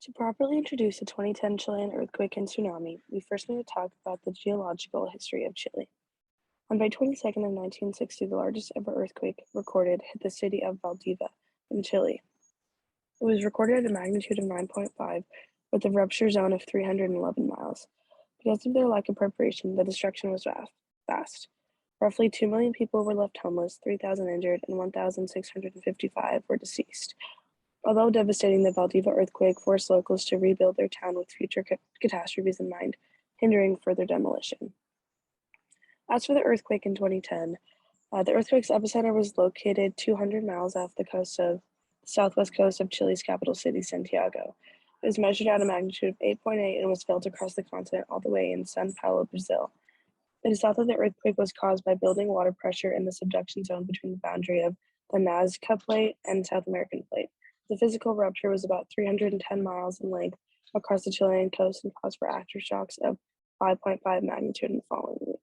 To properly introduce the 2010 Chilean earthquake and tsunami, we first need to talk about the geological history of Chile. On May 22nd of 1960, the largest ever earthquake recorded hit the city of Valdivia in Chile. It was recorded at a magnitude of 9.5 with a rupture zone of 311 miles. Because of their lack of preparation, the destruction was vast. Roughly 2 million people were left homeless, 3,000 injured, and 1,655 were deceased. Although devastating, the Valdivia earthquake forced locals to rebuild their town with future catastrophes in mind, hindering further demolition. As for the earthquake in 2010, the earthquake's epicenter was located 200 miles off the southwest coast of Chile's capital city, Santiago. It was measured at a magnitude of 8.8 and was felt across the continent all the way in Sao Paulo, Brazil. It is thought that the earthquake was caused by building water pressure in the subduction zone between the boundary of the Nazca Plate and South American Plate. The physical rupture was about 310 miles in length across the Chilean coast and caused for aftershocks of 5.5 magnitude in the following week.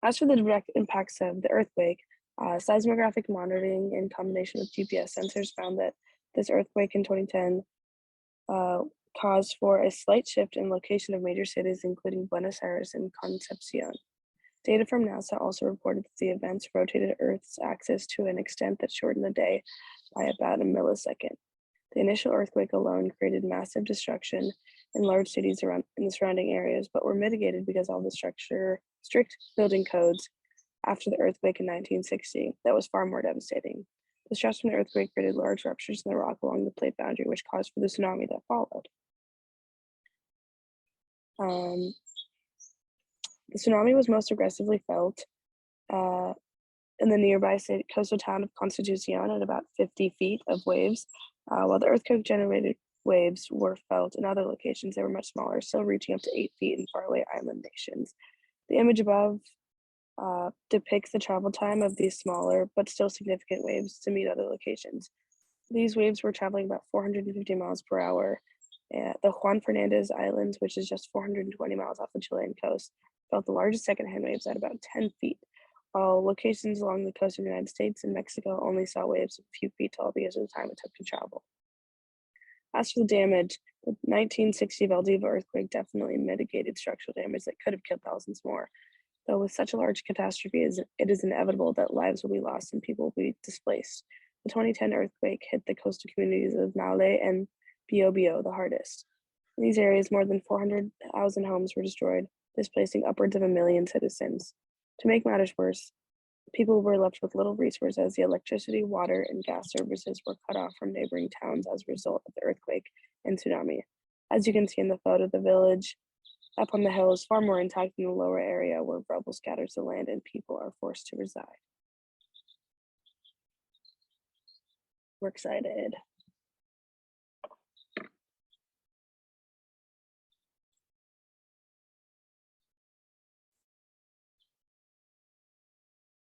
As for the direct impacts of the earthquake, seismographic monitoring in combination with GPS sensors found that this earthquake in 2010 caused for a slight shift in location of major cities, including Buenos Aires and Concepcion. Data from NASA also reported that the events rotated Earth's axis to an extent that shortened the day by about a millisecond. The initial earthquake alone created massive destruction in large cities around in the surrounding areas, but were mitigated because of the strict building codes after the earthquake in 1960 that was far more devastating. The stress from the earthquake created large ruptures in the rock along the plate boundary, which caused for the tsunami that followed. The tsunami was most aggressively felt in the nearby coastal town of Constitucion at about 50 feet of waves, while the earthquake-generated waves were felt in other locations. They were much smaller, still reaching up to 8 feet in faraway island nations. The image above depicts the travel time of these smaller but still significant waves to meet other locations. These waves were traveling about 450 miles per hour. The Juan Fernandez Islands, which is just 420 miles off the Chilean coast, felt the largest secondhand waves at about 10 feet, while locations along the coast of the United States and Mexico only saw waves of a few feet tall because of the time it took to travel. As for the damage, the 1960 Valdivia earthquake definitely mitigated structural damage that could have killed thousands more. Though with such a large catastrophe, it is inevitable that lives will be lost and people will be displaced. The 2010 earthquake hit the coastal communities of Maule and Biobío the hardest. In these areas, more than 400,000 homes were destroyed, displacing upwards of 1 million citizens. To make matters worse, people were left with little resource as the electricity, water, and gas services were cut off from neighboring towns as a result of the earthquake and tsunami. As you can see in the photo, the village up on the hill is far more intact than the lower area where rubble scatters the land and people are forced to reside. We're excited.